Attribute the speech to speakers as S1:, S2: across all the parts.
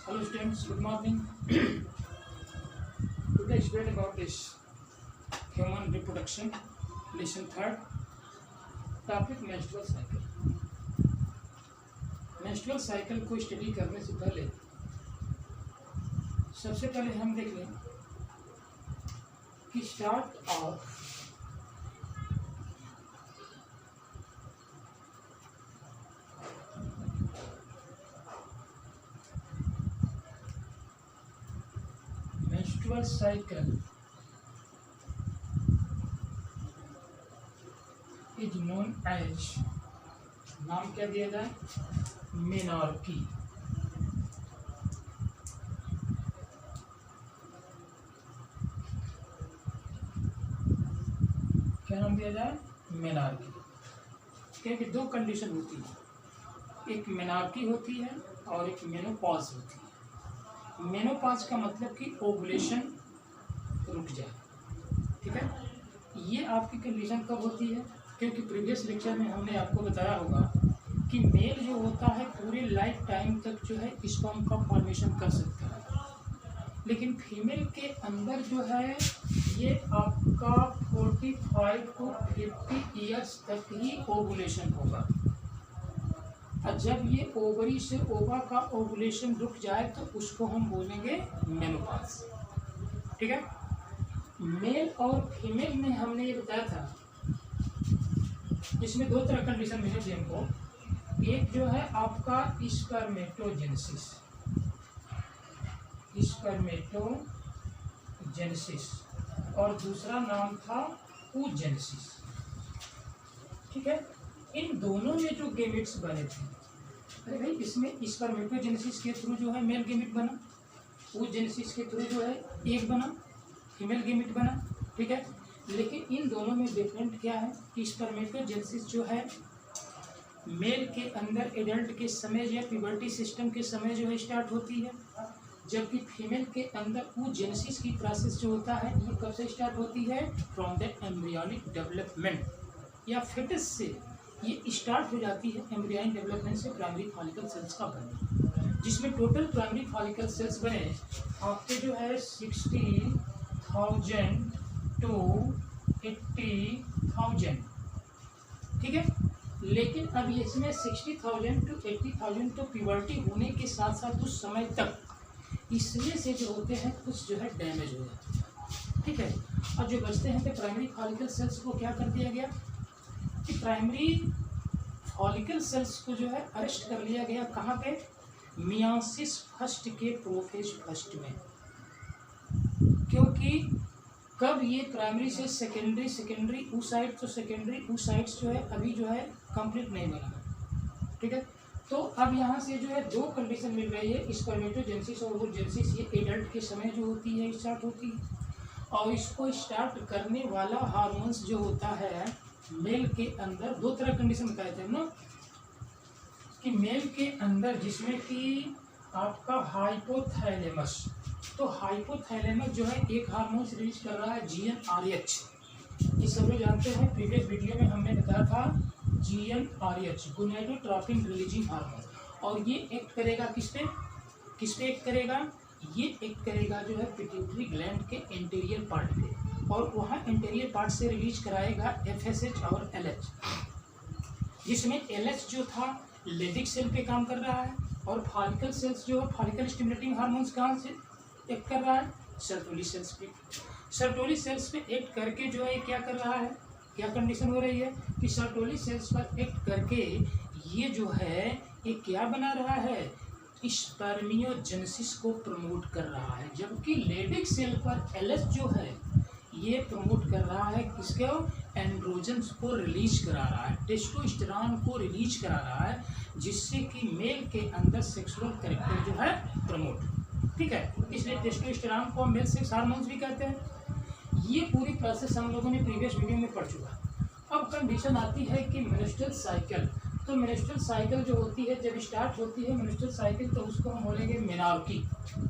S1: Hello students, good morning. Today is read about this human reproduction, lesson 3rd, topic menstrual cycle. menstrual cycle को study करने से पहले सबसे पहले हम देख लें कि start of menstrual cycle is known as, नाम क्या दिया जाए, मेनार्की। क्या नाम दिया जाए, मेनार्की। क्योंकि दो कंडीशन होती है, एक मेनार्की होती है और एक मेनोपॉज होती है। मेनोपॉज का मतलब कि ओवुलेशन रुक जाए, ठीक है। ये आपकी कंडीशन कब होती है, क्योंकि प्रीवियस लेक्चर में हमने आपको बताया होगा कि मेल जो होता है पूरे लाइफ टाइम तक जो है स्पर्म का फॉर्मेशन कर सकता है, लेकिन फीमेल के अंदर जो है ये आपका 45 to 50 ईयर्स तक ही ओवुलेशन होगा। और जब ये ओवरी से ओवा का ओवुलेशन रुक जाए तो उसको हम बोलेंगे मेनोपॉज, ठीक है। मेल और फीमेल में हमने ये बताया था, इसमें दो तरह कंडीशन मिलेगी हमको। एक जो है आपका स्पर्मेटोजेनेसिस और दूसरा नाम था oogenesis, ठीक है। इन दोनों में जो गेमेट्स बने थे, अरे भाई इसमें स्पर्मेटोजेनेसिस के थ्रू जो है मेल गेमेट बना, oogenesis के थ्रू जो है एक बना फीमेल गेमेट बना, ठीक है। लेकिन इन दोनों में डिफरेंट क्या है कि स्पर्मेटोजेनेसिस जो है मेल के अंदर एडल्ट के समय या प्यूबर्टी सिस्टम के समय जो है स्टार्ट होती है, जबकि फीमेल के अंदर oogenesis की प्रोसेस जो होता है ये कब से स्टार्ट होती है, फ्रॉम द एम्ब्रियोनिक डेवलपमेंट या फिटस से ये स्टार्ट हो जाती है। एम्ब्रियोनिक डेवलपमेंट से प्राइमरी फॉलिकल सेल्स का बनना, जिसमें टोटल प्राइमरी फॉलिकल सेल्स बने आपके जो है 60,000 to 80,000, ठीक है। लेकिन अब इसमें 60,000 to 80,000 तो प्यूबर्टी होने के साथ साथ उस समय तक इसमें से जो होते हैं कुछ जो है डैमेज हो जाते हैं, ठीक है। और जो बचते हैं तो प्राइमरी फॉलिकल सेल्स को क्या कर दिया गया कि प्राइमरी फॉलिकल सेल्स को जो है अरेस्ट कर लिया गया, कहाँ पे, मियोसिस फर्स्ट के प्रोफेज फर्स्ट में। क्योंकि कब ये प्राइमरी से सेकेंडरी oocyte, तो सेकेंडरी oocytes जो है अभी जो है कंप्लीट नहीं बना, ठीक है। तो अब यहाँ से जो है दो कंडीशन मिल रही है, स्पर्मेटोजेनेसिस और oogenesis, ये एडल्ट के समय जो होती है स्टार्ट होती है। और इसको स्टार्ट करने वाला हार्मोन्स जो होता है मेल के अंदर, दो तरह कंडीशन बताए थे ना कि मेल के अंदर जिसमें कि आपका हाइपोथैलेमस, तो हाइपोथैलेमस जो है एक हार्मोन रिलीज कर रहा है GnRH, ये सब लोग जानते हैं। प्रीवियस वीडियो में हमने बताया था GnRH गोनाडोट्रोपिन रिलीजिंग हार्मोन, और ये एक्ट करेगा किस पे एक्ट करेगा, ये एक्ट करेगा जो है पिट्यूटरी ग्लैंड के इंटीरियर पार्ट पे, और वहाँ इंटीरियर पार्ट से रिलीज कराएगा FSH और LH, जिसमें LH जो था लेडिक सेल पे काम कर रहा है, और फॉलिकल सेल्स जो है फॉलिकल स्टिमुलेटिंग हार्मोन्स कहाँ से एक्ट कर रहा है, सर्टोली सेल्स पे। सर्टोली सेल्स पे एक्ट करके जो है क्या कर रहा है, क्या कंडीशन हो रही है कि सर्टोली सेल्स पर एक्ट करके ये जो है ये क्या बना रहा है, स्पर्मियोजेनेसिस को प्रमोट कर रहा है, जबकि लेडिक सेल पर LH जो है ये प्रमोट कर रहा है किसको, एंड्रोजन्स को रिलीज करा रहा है, टेस्टोस्टेरोन को रिलीज करा रहा है, जिससे कि मेल के अंदर सेक्सुअल कैरेक्टर जो है प्रमोट, ठीक है। इसलिए टेस्टोस्टेरोन को मेल सेक्स हार्मोन्स भी कहते हैं। ये पूरी प्रोसेस हम लोगों ने प्रीवियस वीडियो में पढ़ चुका। अब कंडीशन आती है कि मेंस्ट्रुअल साइकिल, तो मेंस्ट्रुअल साइकिल जो होती है जब स्टार्ट होती है मेंस्ट्रुअल साइकिल, तो उसको हम बोलेंगे मेनार्की,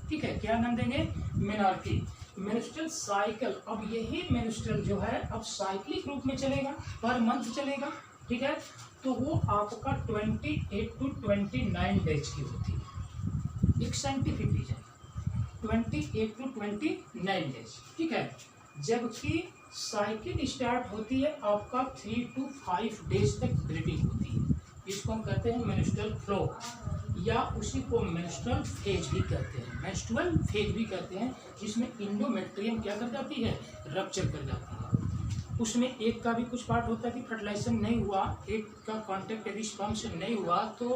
S1: ठीक है। क्या नाम देंगे, मेनार्की, मेंस्ट्रुअल साइकिल। अब यही मेंस्ट्रुअल जो है अब साइक्लिक रूप में चलेगा, पर मंथ चलेगा, ठीक है। तो वो आपका 28 to 29 डेज की होती है। एक साइंटिफिक रीजन, 28 to 29 डेज, ठीक है। जबकि साइकिल स्टार्ट होती है आपका 3 to 5 डेज तक ब्लीडिंग होती है, इसको हम कहते हैं मेंस्ट्रुअल फ्लो, या उसी को मेंस्ट्रुअल फेज भी कहते हैं, मेंस्ट्रुअल फेज भी कहते हैं, जिसमें इंडोमेट्रियम क्या कर जाती है, रप्चर कर जाती है। उसमें एक का भी कुछ पार्ट होता है कि फर्टिलाइजेशन नहीं हुआ, एक का कांटेक्ट यदि स्पर्म से नहीं हुआ तो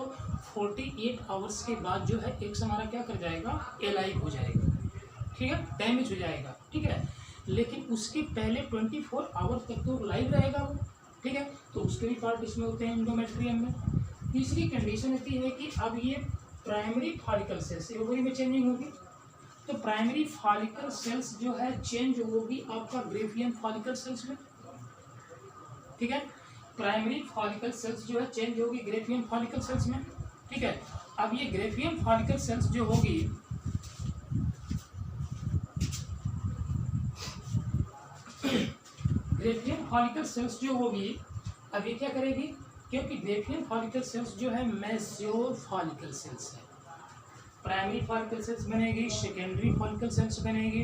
S1: 48 आवर्स के बाद जो है एक हमारा क्या कर जाएगा, एलाइव हो जाएगा, ठीक है, डैमेज हो जाएगा, ठीक है। लेकिन उसके पहले 24 आवर तक तो लाइव रहेगा वो, ठीक है। तो उसके भी पार्ट इसमें होते हैं इंडोमेट्रियम में। तीसरी कंडीशन होती है कि अब ये प्राइमरी फॉलिकल सेल्स ओवरी में चेंजिंग होगी, तो प्राइमरी फॉलिकल सेल्स जो है चेंज होगी आपका ग्रेफियन फॉलिकल सेल्स में, ठीक है। प्राइमरी फॉलिकल सेल्स जो है चेंज होगी ग्रेफियन फॉलिकल सेल्स में, ठीक है। अब ये ग्रेफियन फॉलिकल सेल्स जो होगी, ग्रेफियन फॉलिकल सेल्स जो होगी, अब ये क्या करेगी, क्योंकि ग्रेफियन फॉलिकल सेल्स जो है मैच्योर फॉलिकल सेल्स है, प्राइमरी फॉलिकल सेल्स बनेगी, सेकेंडरी फॉलिकल सेल्स बनेगी,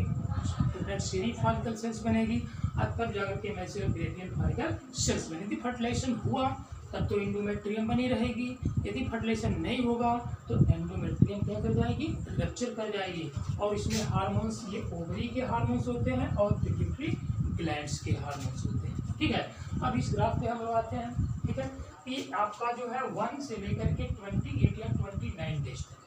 S1: टर्शियरी फॉलिकल सेल्स बनेगी, अब तब जाकर के मैच्योर ग्रेफियन फॉलिकल सेल्स बनेगी। फर्टिलाइजेशन हुआ तब तो इंडोमेट्रियम बनी रहेगी, यदि फर्टिलाइजेशन नहीं होगा तो एंडोमेट्रियम क्या कर जाएगी, रप्चर कर जाएगी। और इसमें हार्मोन्स, ये ओवरी के हार्मोन्स होते हैं और पिट्यूटरी ग्लैंड्स के हार्मोन्स होते हैं, ठीक है। अब इस ग्राफ पे हम लगाते हैं, ठीक है। ये आपका जो है 1 से लेकर के 28 या 29 डेज तक,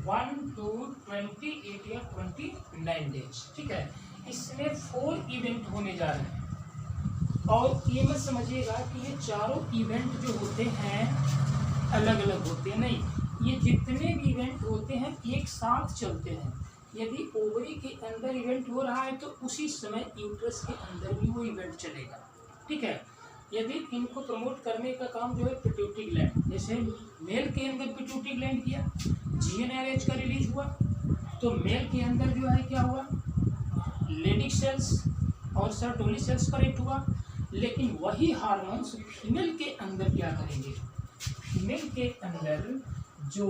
S1: 1 to 28 या 29 डेज, ठीक है। इसमें 4 इवेंट होने जा रहे हैं, और ये मत समझिएगा कि ये चारों इवेंट जो होते हैं अलग अलग होते हैं, नहीं, ये जितने भी इवेंट होते हैं एक साथ चलते हैं। यदि ओवरी के अंदर इवेंट हो रहा है तो उसी समय यूट्रस के अंदर भी वो इवेंट चलेगा, ठीक है। यदि इनको प्रमोट करने का काम जो है पिट्यूटरी ग्लैंड, जैसे मेल के अंदर पिट्यूटरी ग्लैंड किया, GnRH का रिलीज हुआ, तो मेल के अंदर जो है क्या हुआ, लेडिक सेल्स और सर्टोली सेल्स करेक्ट हुआ। लेकिन वही हार्मोन्स फीमेल के अंदर क्या करेंगे, फीमेल के अंदर जो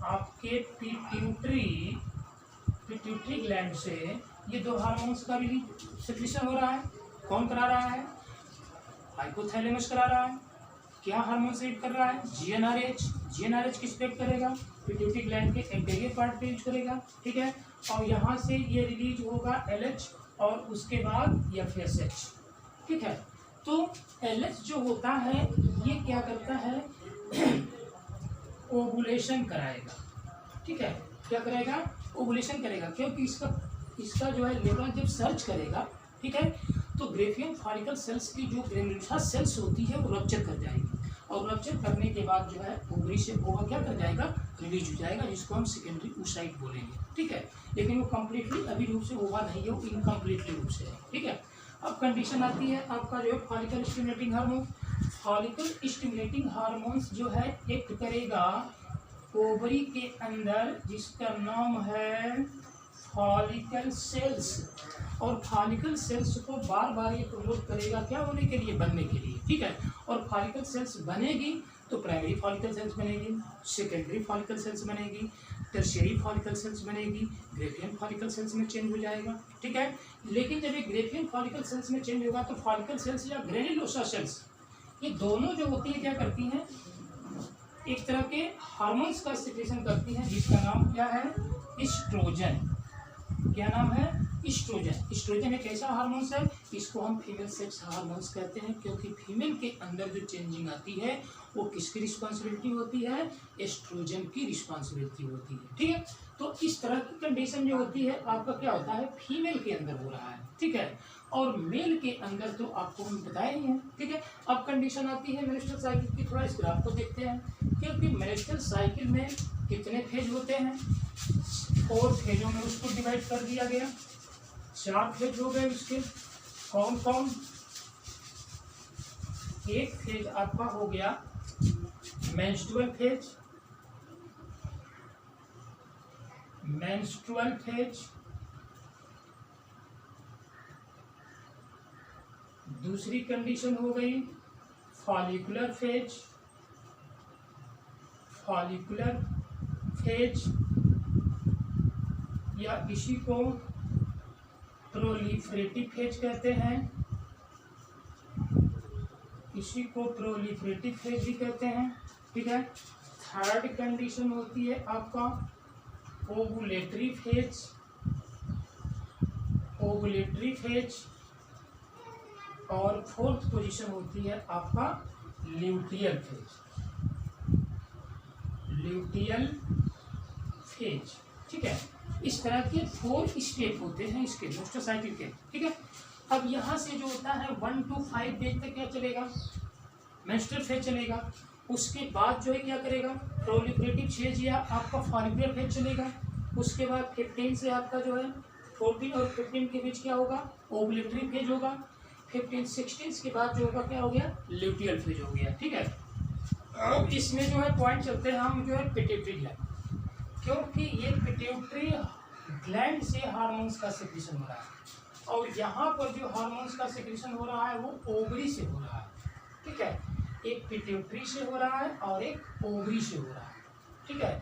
S1: आपके पिट्यूटरी ग्लैंड से ये 2 हार्मोन्स का रिलीज सिक्रीशन हो रहा है, कौन करा रहा है, हाइपोथैलेमस करा रहा है। क्या हार्मोन से कर रहा है, GnRH किस पे करेगा, पिट्यूटरी ग्लैंड के एंटीरियर पार्ट पे यूज करेगा, ठीक है। और यहाँ से ये रिलीज होगा LH और उसके बाद FSH, ठीक है। तो LH जो होता है ये क्या करता है, ओवुलेशन कराएगा, ठीक है। क्या करेगा, ओवुलेशन करेगा, क्योंकि इसका जो है लेवल जब सर्च करेगा, ठीक है, तो ग्रेफियन फॉलिकल सेल्स की जो ग्रेन्युलोसा सेल्स होती है वो रप्चर कर जाएगी, और रप्चर करने के बाद जो है ओवरी से ओवा क्या कर जाएगा, रिलीज हो जाएगा, जिसको हम सेकेंडरी oocyte बोलेंगे, ठीक है। लेकिन वो कम्प्लीटली अभी रूप से ओवा नहीं है, वो इनकम्प्लीटली रूप से है, ठीक है। अब कंडीशन आती है आपका जो है follicle stimulating hormone, follicle stimulating hormones जो है एक्ट करेगा ओवरी के अंदर, जिसका नाम है फॉलिकल सेल्स, और फॉलिकल सेल्स को बार बार ये प्रमोट करेगा क्या होने के लिए, बनने के लिए, ठीक है। और फॉलिकल सेल्स बनेगी तो प्राइमरी फॉलिकल सेल्स बनेगी, सेकेंडरी फॉलिकल सेल्स बनेगी, टर्शियरी फॉलिकल सेल्स बनेगी, ग्रेफियन फॉलिकल सेल्स में चेंज हो जाएगा, ठीक है। लेकिन जब ये ग्रेफियन फॉलिकल सेल्स में चेंज होगा तो फॉलिकल सेल्स या ग्रेन्युलोसा सेल्स, ये दोनों जो होती है क्या करती हैं, एक तरह के हार्मोन्स का सिक्रेशन करती हैं, जिसका नाम क्या है, एस्ट्रोजन। क्या नाम है, एस्ट्रोजन। एस्ट्रोजन एक ऐसा हार्मोन्स है, इसको हम फीमेल सेक्स हार्मोन्स कहते हैं, क्योंकि फीमेल के अंदर जो चेंजिंग आती है वो किसकी रिस्पॉन्सिबिलिटी होती है, एस्ट्रोजन की रिस्पॉन्सिबिलिटी होती है, ठीक है। तो इस तरह की कंडीशन जो होती है आपका क्या होता है, फीमेल के अंदर हो रहा है, ठीक है। और मेल के अंदर तो आपको हम बताए ही हैं, ठीक है। अब कंडीशन आती है मेंस्ट्रुअल साइकिल की, थोड़ा इस ग्राफ को देखते हैं, क्योंकि मेंस्ट्रुअल साइकिल में कितने फेज होते हैं, 4 फेजों में उसको डिवाइड कर दिया गया, 4 फेज हो गए उसके, कौन कौन, एक फेज आपका हो गया मेंस्ट्रुअल फेज, दूसरी कंडीशन हो गई फॉलिकुलर फेज या इसी को प्रोलिफरेटिव फेज कहते हैं, इसी को प्रोलिफरेटिव फेज भी कहते हैं। ठीक है। थर्ड कंडीशन होती है आपका ओवुलेटरी फेज, ओवुलेटरी फेज, और फोर्थ पोजीशन होती है आपका ल्यूटियल फेज, ल्यूटियल फेज। ठीक है। इस तरह के 4 स्टेप होते हैं इसके ब्लास्टोसाइकिल के। ठीक है। अब यहाँ से जो होता है 1 to 5 डेज तक क्या चलेगा, मेंस्ट्रुअल फेज चलेगा। उसके बाद जो है क्या करेगा, प्रोलिफरेटिव फेज या आपका फॉलिकुलर फेज चलेगा। उसके बाद 15 से आपका जो है 14 और 15 के बीच क्या होगा, ओवुलेटरी फेज होगा। 15-16 के बाद जो होगा क्या हो गया, ल्यूटियल फेज हो गया। ठीक है। अब इसमें जो है पॉइंट चलते हैं हम जो है पिट्यूटरी ग्लैंड, क्योंकि ये पिट्यूटरी ग्लैंड से हार्मोन्स का सिक्रीशन हो रहा है, और यहाँ पर जो हार्मोन्स का सिक्रीशन हो रहा है वो ओवरी से हो रहा है। ठीक है। एक पिट्यूटरी से हो रहा है और एक ओवरी से हो रहा है। ठीक है।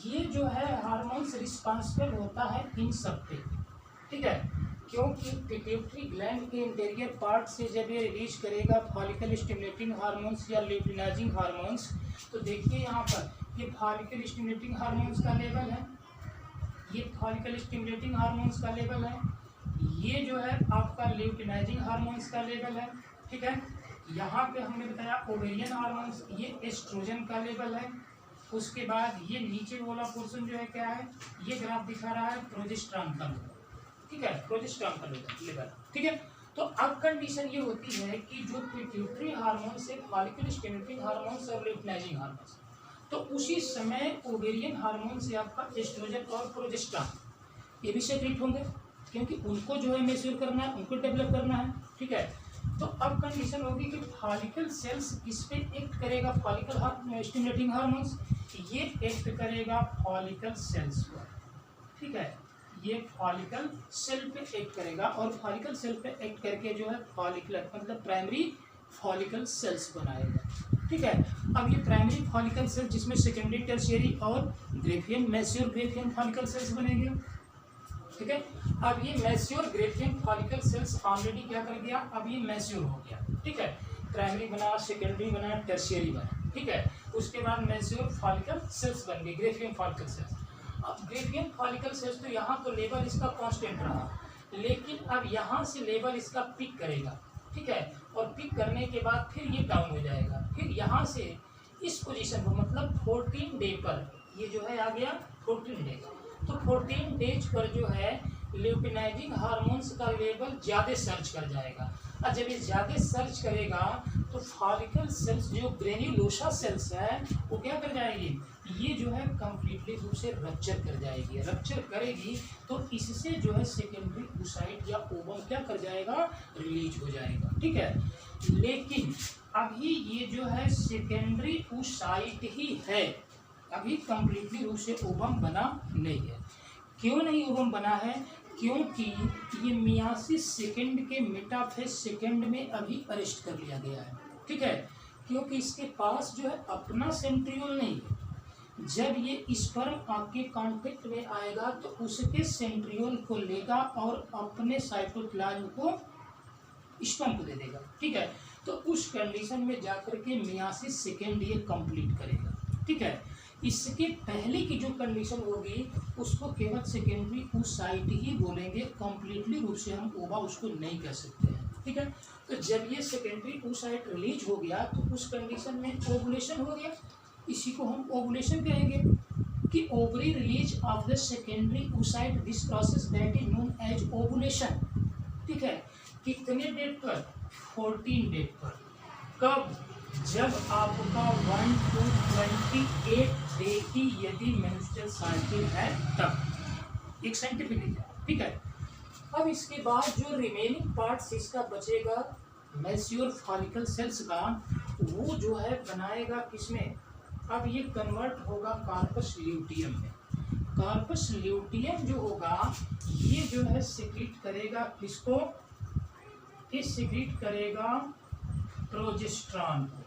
S1: ये जो है हार्मोन्स रिस्पॉन्सिबल होता है इन सब पे। ठीक है। क्योंकि पिट्यूटरी ग्लैंड के इंटीरियर पार्ट से जब ये रिलीज करेगा फॉलिकल स्टिमुलेटिंग हार्मोन्स या ल्यूटिनाइजिंग हार्मोन्स, तो देखिए यहाँ पर ये फॉलिकल स्टिमुलेटिंग हार्मोन्स का लेवल है, ये फॉलिकल स्टिमुलेटिंग हार्मोन्स का लेवल है, ये जो है आपका ल्यूटिनाइजिंग हार्मोन्स का लेवल है। ठीक है। यहाँ पे हमने बताया ओवेरियन हार्मोन्स, ये एस्ट्रोजन का लेवल है। उसके बाद ये नीचे वाला पोर्शन जो है क्या है, ये ग्राफ दिखा रहा है प्रोजेस्टेरॉन का लेवल। ठीक है। प्रोजेस्टेरॉन का लेवल। ठीक है। तो अब कंडीशन ये होती है कि जो पिट्यूटरी हार्मोन्स है, फॉलिकल स्टिमुलेटिंग हार्मोन्स और ल्यूटिनाइजिंग हार्मोन्स, तो उसी समय ओवेरियन हार्मोन से आपका एस्ट्रोजन और प्रोजेस्टेरॉन ये भी सेक्रेट होंगे, क्योंकि उनको जो है मेच्योर करना है, उनको डेवलप करना है। ठीक है। तो अब कंडीशन होगी कि फॉलिकल सेल्स इस पे एक्ट करेगा, फॉलिकल स्टिमुलेटिंग हार्मोन्स, ये एक्ट करेगा फॉलिकल सेल्स पर। ठीक है। ये फॉलिकल सेल पे एक्ट करेगा, और फॉलिकल सेल पे एक्ट करके जो है फॉलिकुलर मतलब प्राइमरी फॉलिकल सेल्स बनाएगा। ठीक है। अब ये प्राइमरी फॉलिकल सेल्स जिसमें सेकेंडरी, टर्शियरी और Graafian, mature Graafian follicle sales बनेंगे। ठीक है। अब ये mature Graafian follicle sales already क्या कर गया, अब ये मैच्योर हो गया। ठीक है। प्राइमरी बना, सेकेंडरी बना, टर्शियरी बना। ठीक है। उसके बाद मैच्योर फॉलिकल सेल्स बन गए, ग्रेफियन फॉलिकल सेल्स। अब ग्रेफियन फॉलिकल सेल्स तो यहाँ तो लेवल इसका कांस्टेंट रहा, लेकिन अब यहाँ से लेवल इसका पिक करेगा। ठीक है। और पिक करने के बाद फिर ये डाउन हो जाएगा, फिर यहाँ से इस पोजीशन पर मतलब 14 डे पर ये जो है आ गया 14 डे। तो 14 डेज पर जो है ल्यूटिनाइजिंग हार्मोन्स का लेवल ज़्यादा सर्च कर जाएगा, और जब ये ज़्यादा सर्च करेगा तो फॉलिकल सेल्स जो ग्रेन्युलोसा सेल्स है वो क्या कर जाएगी, ये जो है कंप्लीटली रूप से रप्चर कर जाएगी। रप्चर करेगी तो इससे जो है सेकेंडरी oocyte या ओवम क्या कर जाएगा, रिलीज हो जाएगा। ठीक है। लेकिन अभी ये जो है सेकेंडरी oocyte ही है, अभी कंप्लीटली रूप से ओवम बना नहीं है। क्यों नहीं ओवम बना है, क्योंकि ये 82 सेकेंड के मेटाफेज सेकेंड में अभी अरेस्ट कर लिया गया है। ठीक है। क्योंकि इसके पास जो है अपना सेंट्रियोल नहीं है। जब ये स्पर्म आपके कांटेक्ट में आएगा तो उसके सेंट्रियोल को लेगा और अपने साइटोप्लाज्म को स्पर्म को दे देगा। ठीक है। तो उस कंडीशन में जाकर के 82 सेकेंड ये कंप्लीट करेगा। ठीक है। इसके पहले की जो कंडीशन होगी उसको केवल सेकेंडरी oocyte ही बोलेंगे, कंप्लीटली रूप से हम ओवा उसको नहीं कह सकते हैं। ठीक है। तो जब ये सेकेंडरी oocyte रिलीज हो गया तो उस कंडीशन में ओवुलेशन हो गया, इसी को हम ओवुलेशन कहेंगे कि ovary release of the secondary oocyte, this process that is known as ovulation. ठीक है। कितने डेट पर, 14 डेट पर। कब, जब आपका 1 to 28 डे की यदि मेंस्ट्रुअल साइकिल है तब, एक साइंटिफिक है। ठीक है। अब इसके बाद जो रिमेनिंग पार्ट्स इसका बचेगा मैच्योर फॉलिकल सेल्स का, वो जो है बनाएगा किसमें, अब ये कन्वर्ट होगा कार्पस ल्यूटियम में। कार्पस ल्यूटियम जो होगा ये जो है सिक्रीट करेगा किसको, ये सिक्रीट करेगा प्रोजेस्टेरॉन को।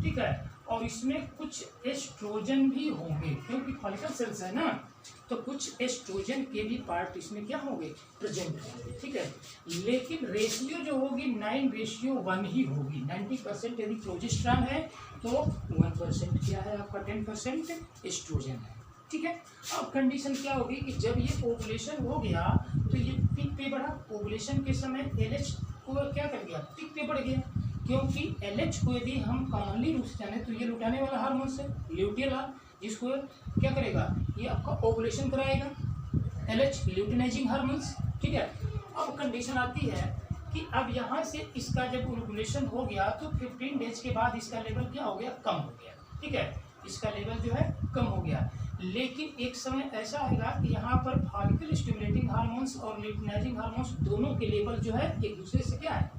S1: ठीक है। और इसमें कुछ एस्ट्रोजन भी होंगे, क्योंकि फॉलिकल सेल्स है ना, तो कुछ एस्ट्रोजन के भी पार्ट इसमें क्या होंगे, प्रेजेंट होंगे, ठीक है। लेकिन रेशियो जो होगी 9:1 ही होगी। 90% यदि प्रोजेस्टेरॉन है तो 1% क्या है आपका, 10% एस्ट्रोजन है, ठीक है। अब कंडीशन क्या होगी कि जब ये ओवुलेशन हो गया तो ये पिक पे बढ़ा, ओवुलेशन के समय LH को क्या कर गया, पिक पे बढ़ गया, क्योंकि LH को यदि हम कॉमनली रूप से जाने तो ये लुटाने वाला हार्मोन है ल्यूटियल हार्मोन, जिसको क्या करेगा, ये आपका ओवुलेशन कराएगा, LH ल्यूटिनाइजिंग हार्मोन्स, ठीक है। अब कंडीशन आती है कि अब यहाँ से इसका जब ओवुलेशन हो गया तो 15 डेज के बाद इसका लेवल क्या हो गया, कम हो गया, ठीक है, इसका लेवल जो है कम हो गया। लेकिन एक समय ऐसा आएगा कि यहाँ पर फॉलिकल स्टिमुलेटिंग हार्मोन्स और ल्यूटिनाइजिंग हार्मोन्स दोनों के लेवल जो है एक दूसरे से क्या है,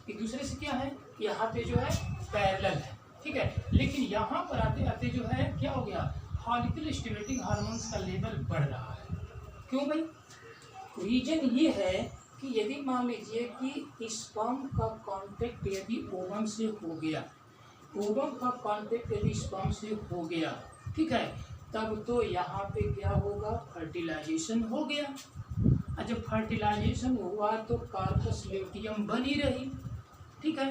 S1: एक दूसरे से क्या है, यहाँ पे जो है पैरेलल है, ठीक है। लेकिन यहाँ पर आते आते जो है क्या हो गया, फॉलिकल स्टिमुलेटिंग हार्मोन्स का लेवल बढ़ रहा है। क्यों भाई, रीजन ये है कि यदि मान लीजिए कि स्पर्म का कांटेक्ट यदि ओवम से हो गया, ओवम का कांटेक्ट यदि स्पर्म से हो गया, ठीक है, तब तो यहाँ पे क्या होगा, फर्टिलाइजेशन हो गया। और जब फर्टिलाइजेशन हुआ तो कार्पस ल्यूटियम बनी रही, ठीक है,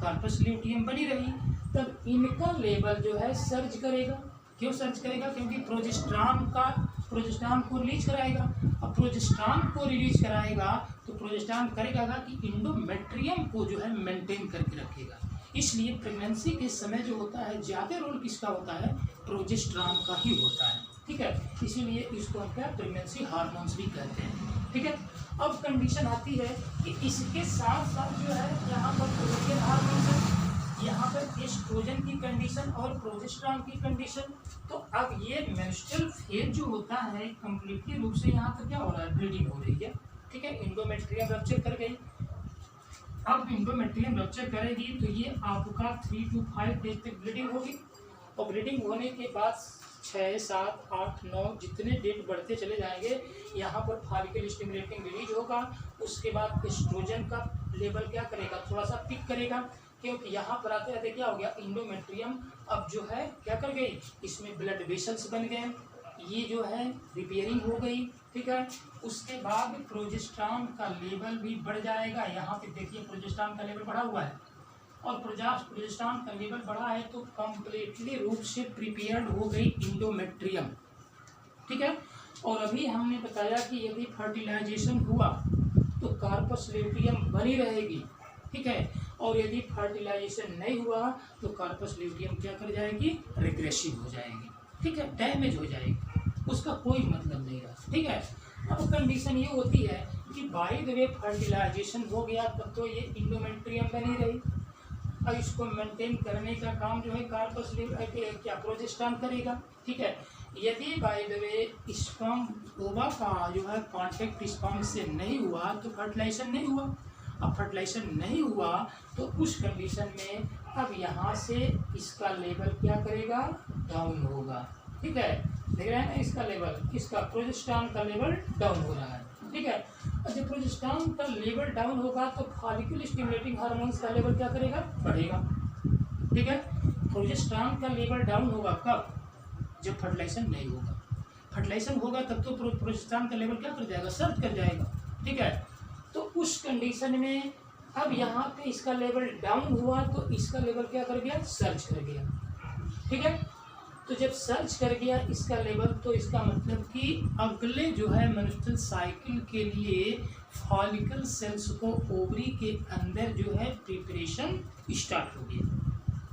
S1: कार्पस ल्यूटियम बनी रही, तब इनका लेवल जो है सर्ज करेगा। क्यों सर्ज करेगा, क्योंकि प्रोजेस्टेरॉन को रिलीज कराएगा। अब प्रोजेस्टेरॉन को रिलीज कराएगा तो प्रोजेस्टेरॉन करेगा कि इंडोमेट्रियम को जो है मेंटेन करके रखेगा। इसलिए प्रेगनेंसी के समय जो होता है ज़्यादा रोल किसका होता है, प्रोजेस्टेरॉन का ही होता है, ठीक है। इसीलिए इसको हम क्या प्रेगनेंसी हार्मोन्स भी कहते हैं, ठीक है। अब कंडीशन आती है कि इसके साथ साथ जो है यहाँ पर प्रोजेस्टेरॉन हार्मोन्स है, यहाँ पर एस्ट्रोजन की कंडीशन और प्रोजेस्टेरॉन की कंडीशन। तो अब ये मेंस्ट्रुअल फेज जो होता है कंप्लीटली रूप से यहाँ पर क्या हो रहा है, ब्लीडिंग हो रही है, ठीक है। इंडोमेट्रियम रप्चर कर गई, अब इंडोमेट्रियम रप्चर करेगी तो ये आपका 3 to 5 डेज तक ब्लीडिंग होगी, और ब्लीडिंग होने के बाद 6, 7, 8, 9 जितने डेट बढ़ते चले जाएंगे, यहाँ पर फॉलिकल स्टिमुलेटिंग रिलीज होगा। उसके बाद एस्ट्रोजन का लेवल क्या करेगा, थोड़ा सा पिक करेगा, क्योंकि यहाँ पर आते आते क्या हो गया, इंडोमेट्रियम अब जो है क्या कर गई, इसमें ब्लड वेसल्स बन गए, ये जो है रिपेयरिंग हो गई, ठीक है। उसके बाद प्रोजेस्टेरॉन का लेवल भी बढ़ जाएगा। यहाँ पे देखिए प्रोजेस्टेरॉन का लेवल बढ़ा हुआ है, और प्रोजेस्टेरॉन का लेवल बढ़ा है तो कंप्लीटली रूप से प्रिपेयर्ड हो गई इंडोमेट्रियम, ठीक है। और अभी हमने बताया कि यदि फर्टिलाइजेशन हुआ तो कार्पस ल्यूटियम बनी रहेगी, ठीक है, और यदि फर्टिलाइजेशन नहीं हुआ तो कार्पस ल्यूटियम क्या कर जाएगी, रिग्रेसिव हो जाएगी, ठीक है, डैमेज हो जाएगी, उसका कोई मतलब नहीं रहा, ठीक है। अब कंडीशन ये होती है कि बाय द वे फर्टिलाइजेशन हो गया तब तो ये इंडोमेट्रियम बनी रही, अब इसको मेंटेन करने का काम जो है कार्पस क्या प्रोजेस्टेरॉन करेगा, ठीक है। यदि बाय द वे स्पर्म ओवा का जो है कांटेक्ट स्पर्म से नहीं हुआ तो फर्टिलाइजेशन नहीं हुआ, अब फर्टिलाइजेशन नहीं हुआ तो उस कंडीशन में अब यहाँ से इसका लेवल क्या करेगा, डाउन होगा, ठीक है। देख रहे हैं ना, इसका लेवल, इसका प्रोजेस्टेरॉन का लेवल डाउन हो रहा है, ठीक है। और जब प्रोजेस्टेरॉन का लेवल डाउन होगा तो फॉलिकल स्टिमुलेटिंग हार्मोन्स का लेवल क्या करेगा, बढ़ेगा, ठीक है। प्रोजेस्टेरॉन का लेवल डाउन होगा कब, जब फर्टिलाइजेशन नहीं होगा, फर्टिलाइजेशन होगा तब तो प्रोजेस्टेरॉन का लेवल क्या कर जाएगा, सर्ज कर जाएगा, ठीक है। तो उस कंडीशन में अब यहाँ पे इसका लेवल डाउन हुआ तो इसका लेवल क्या कर गया, सर्ज कर गया, ठीक है। तो जब सर्च कर गया इसका लेवल तो इसका मतलब कि अगले जो है मेंस्ट्रुअल साइकिल के लिए फॉलिकल सेल्स को ओवरी के अंदर जो है प्रिपरेशन स्टार्ट हो गया,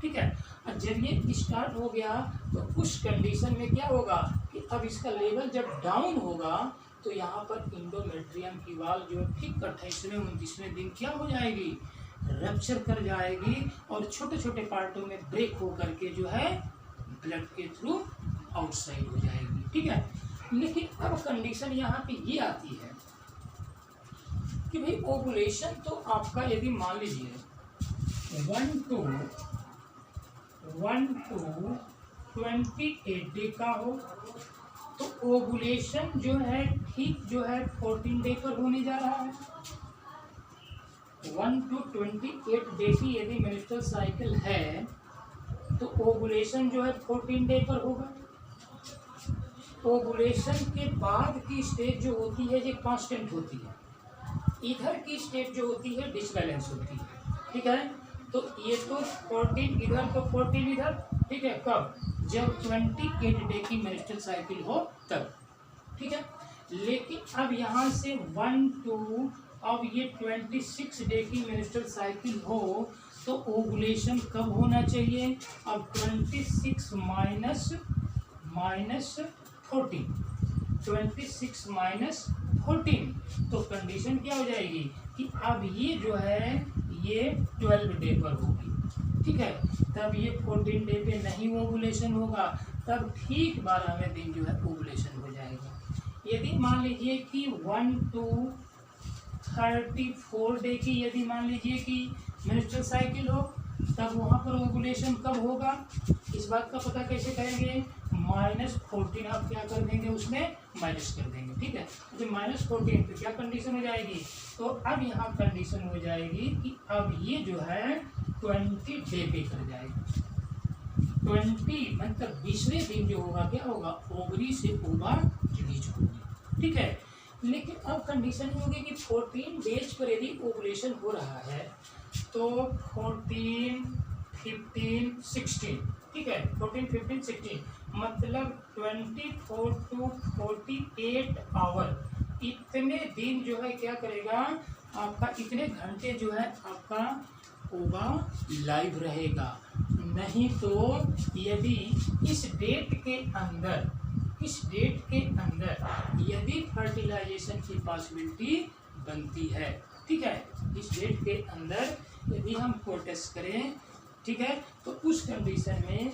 S1: ठीक है। और जब ये स्टार्ट हो गया तो उस कंडीशन में क्या होगा कि अब इसका लेवल जब डाउन होगा तो यहाँ पर इंडोमेट्रियम की वाल जो ठीक 28वें 29वें दिन क्या हो जाएगी, रप्चर कर जाएगी, और छोटे छोटे पार्टों में ब्रेक हो करके जो है ब्लड के थ्रू आउटसाइड हो जाएगी, ठीक है। लेकिन अब कंडीशन यहाँ पे ये आती है कि भाई ओवुलेशन तो आपका यदि मान लीजिए 1 to 28 डे का हो तो ओवुलेशन जो है ठीक जो है 14 डे पर होने जा रहा है। 1 to 28 डे की यदि मेंस्ट्रुअल साइकिल है तो ओवुलेशन जो है 14 डे पर होगा। ओवुलेशन के बाद की स्टेज जो होती है ये कांस्टेंट होती है, इधर की स्टेज जो होती है डिसबैलेंस होती है, ठीक है। तो ये तो 14 इधर तो 14 इधर, ठीक है। कब? जब 28 डे की मेंस्ट्रुअल साइकिल हो तब, ठीक है। लेकिन अब यहाँ से 1 2 अब ये 26 डे की मेंस्ट्रुअल साइकिल हो तो ओवुलेशन कब होना चाहिए? अब 26 माइनस 14, 26 माइनस 14, तो कंडीशन क्या हो जाएगी कि अब ये जो है ये 12 डे पर होगी, ठीक है। तब ये 14 डे पे नहीं ओवुलेशन होगा, तब ठीक 12वें दिन जो है ओवुलेशन हो जाएगा। यदि मान लीजिए कि 1 2 34 डे की यदि मान लीजिए कि मेंस्ट्रुअल साइकिल हो, तब वहाँ पर ओवुलेशन कब होगा? इस बात का पता कैसे करेंगे? -14 आप क्या कर देंगे, उसमें माइनस कर देंगे, ठीक है। तो -14 तो क्या कंडीशन हो जाएगी? तो अब यहाँ कंडीशन हो जाएगी कि अब ये जो है 20 डे पे कर जाएगी। 20 मतलब 20वें दिन जो होगा क्या होगा? ओवरी से ओवा रिलीज होगी, ठीक है। लेकिन अब कंडीशन ये होगी कि 14 डेज पर यदि ओवुलेशन हो रहा है तो 14 15 16, ठीक है। 14 15 16 मतलब 24 to 48 आवर, इतने दिन जो है क्या करेगा आपका, इतने घंटे जो है आपका ओवा लाइव रहेगा। नहीं तो यदि इस डेट के अंदर यदि फर्टिलाइजेशन की पॉसिबिलिटी बनती है, ठीक है, इस डेट के अंदर यदि हम टेस्ट करें, ठीक है, तो उस कंडीशन में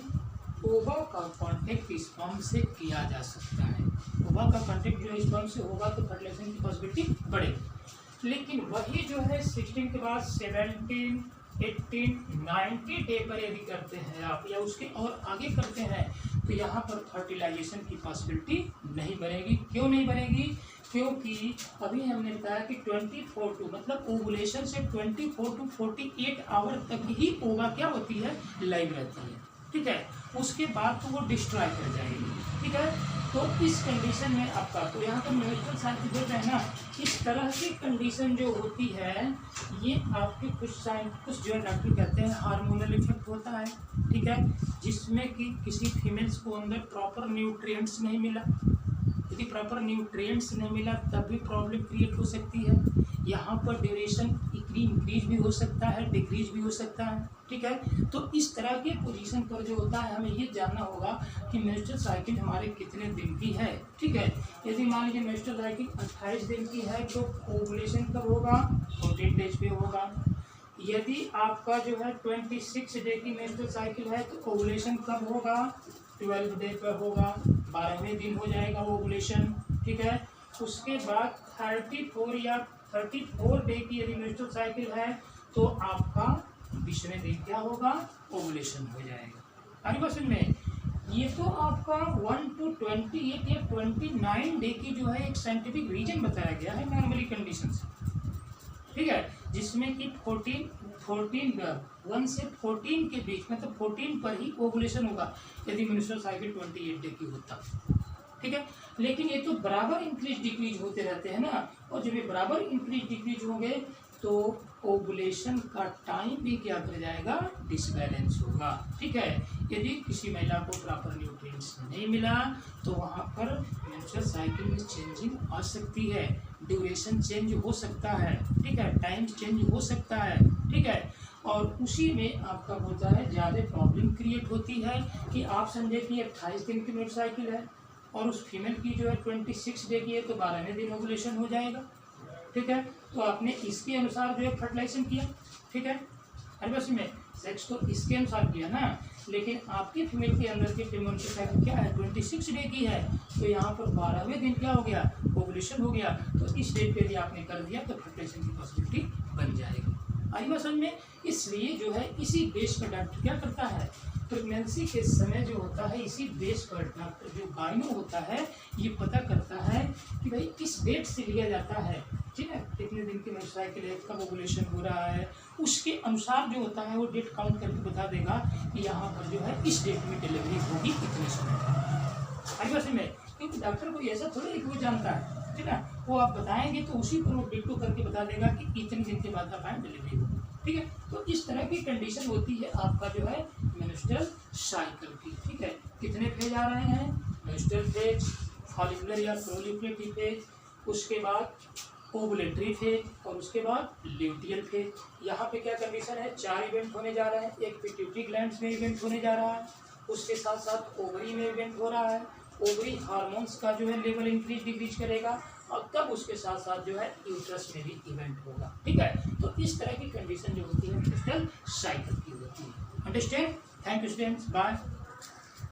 S1: ओवा का कांटेक्ट स्पर्म से किया जा सकता है। ओवा का कांटेक्ट जो स्पर्म से होगा तो फर्टिलाइजेशन की पॉसिबिलिटी बढ़ेगी। लेकिन वही जो है 16 के बाद 17 18 90 डे पर यदि करते हैं आप या उसके और आगे करते हैं तो यहाँ पर फर्टिलाइजेशन की पॉसिबिलिटी नहीं बनेगी। क्यों नहीं बनेगी? क्योंकि अभी हमने बताया कि 24 टू मतलब ओवुलेशन से 24 to 48 आवर तक ही ओवा क्या होती है, लाइव रहती है, ठीक है। उसके बाद तो वो डिस्ट्रॉय कर जाएगी, ठीक है। तो इस कंडीशन में आपका तो यहाँ पर मेंस्ट्रुअल साइकिल बोल रहे हैं ना, इस तरह की कंडीशन जो होती है ये आपके कुछ जो है डॉक्टर कहते हैं हार्मोनल इफेक्ट होता है, ठीक है, जिसमें कि किसी फीमेल्स को अंदर प्रॉपर न्यूट्रिएंट्स नहीं मिला। यदि प्रॉपर न्यूट्रिएंट्स नहीं मिला तब भी प्रॉब्लम क्रिएट हो सकती है। यहाँ पर ड्यूरेशन इंक्रीज भी हो सकता है, डिक्रीज भी हो सकता है, ठीक है। तो इस तरह के पोजीशन पर जो होता है हमें ये जानना होगा कि मेंस्ट्रुअल साइकिल हमारे कितने दिन की है, ठीक है। यदि मान लीजिए मेंस्ट्रुअल साइकिल 28 दिन की है तो ओवुलेशन कब होगा? 14 डेज पे होगा। यदि आपका जो है 26 डे की मेंस्ट्रुअल साइकिल है तो ओवुलेशन कब होगा? 12 डे पर होगा, 12वें दिन हो जाएगा ओवुलेशन, ठीक है। उसके बाद 34 डे की यदि मेंस्ट्रुअल साइकिल है तो आपका 20वें दिन क्या होगा? ओवुलेशन हो जाएगा। अरे क्वेश्चन में ये तो आपका 1 to 28 या 29 डे की जो है एक साइंटिफिक रीजन बताया गया है नॉर्मली कंडीशन से, ठीक है, जिसमें कि 1 से 14 के बीच मतलब 14 पर ही ओवुलेशन होगा यदि मेंस्ट्रुअल साइकिल 28 डे की होता, ठीक है। लेकिन ये तो बराबर इंक्रीज डिक्रीज होते रहते हैं ना, और जब ये बराबर इंक्रीज डिक्रीज होंगे तो ओवुलेशन का टाइम भी क्या कर जाएगा? डिसबैलेंस होगा, ठीक है। यदि किसी महिला को प्रॉपर न्यूट्रिएंट्स नहीं मिला तो वहाँ पर मेंस्ट्रुअल साइकिल में चेंजिंग आ सकती है, ड्यूरेशन चेंज हो सकता है, ठीक है, टाइम चेंज हो सकता है, ठीक है। और उसी में आपका होता है ज़्यादा प्रॉब्लम क्रिएट होती है कि आप समझे कि 28 दिन की मेंस्ट्रुअल साइकिल है और उस फीमेल की जो है 26 डे की है तो 12वें दिन ओवुलेशन हो जाएगा, ठीक है। तो आपने इसके अनुसार जो है फर्टिलाइजेशन किया, ठीक है। अरे बस में सेक्स तो इसके अनुसार किया ना, लेकिन आपकी फीमेल के अंदर की मेंस्ट्रुअल साइकिल क्या है? 26 डे की है, तो यहाँ पर 12वें दिन क्या हो गया? ओवुलेशन हो गया। तो इस डेट पे यदि आपने कर दिया तो फर्टिलाइजेशन की पॉसिबिलिटी बन जाएगी। आई बात समझ में? इसलिए जो है इसी बेस पर डॉक्टर क्या करता है, प्रेगनेंसी के समय जो होता है इसी बेस पर डॉक्टर जो गाइनो होता है ये पता करता है कि भाई किस डेट से लिया जाता है ठीक है, कितने दिन की मेंस्ट्रुअल साइकिल है, कब ओवुलेशन हो रहा है, उसके अनुसार जो होता है वो डेट काउंट करके बता देगा कि यहाँ पर जो है इस डेट में डिलीवरी होगी इतने समय। आई बात में, क्योंकि डॉक्टर को ऐसा थोड़ी है कि वो जानता है, ठीक है, वो आप बताएंगे तो उसी पर वो डेट को करके बता देगा कि इतने दिन के बाद आप डिलीवरी होगी। ठीक है, तो इस तरह की कंडीशन होती है आपका जो है मेंस्ट्रुअल साइकिल की। ठीक है, कितने फेज आ रहे हैं, मेंस्ट्रुअल फेज, फॉलिकुलर या प्रोलिफरेटिव फेज, उसके बाद ओवुलेटरी फेज और उसके बाद ल्यूटियल फेज। यहाँ पे क्या कंडीशन है, 4 इवेंट होने जा रहे हैं। एक पिट्यूटरी ग्लैंड्स में इवेंट होने जा रहा है, उसके साथ साथ ओवरी में इवेंट हो रहा है। ओवरी हार्मोन्स का जो है लेवल इंक्रीज डिक्रीज करेगा और तब उसके साथ साथ जो है यूट्रस में भी इवेंट होगा। ठीक है, तो इस तरह की कंडीशन जो होती है मेंस्ट्रुअल साइकिल की होती है। Understand? Thank you students, bye.